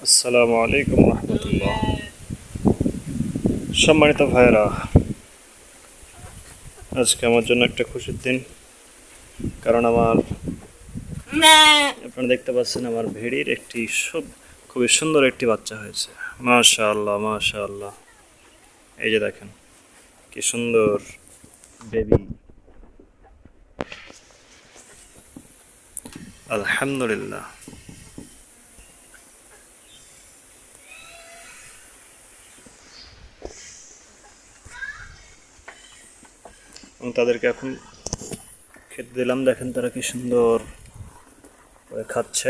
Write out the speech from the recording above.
আসসালামু আলাইকুম রহমতুল্লাহ। সম্মানিত ভাইরা, আজকে আমার জন্য একটা খুশির দিন। কারণ আপনারা দেখতে পাচ্ছেন আমার ভেড়ির একটি খুবই সুন্দর একটি বাচ্চা হয়েছে। মাশাআল্লাহ মাশাআল্লাহ। এই যে দেখেন কি সুন্দর বেবি। আলহামদুলিল্লাহ। এবং তাদেরকে এখন খেতে দিলাম, দেখেন তারা কি সুন্দর করে খাচ্ছে।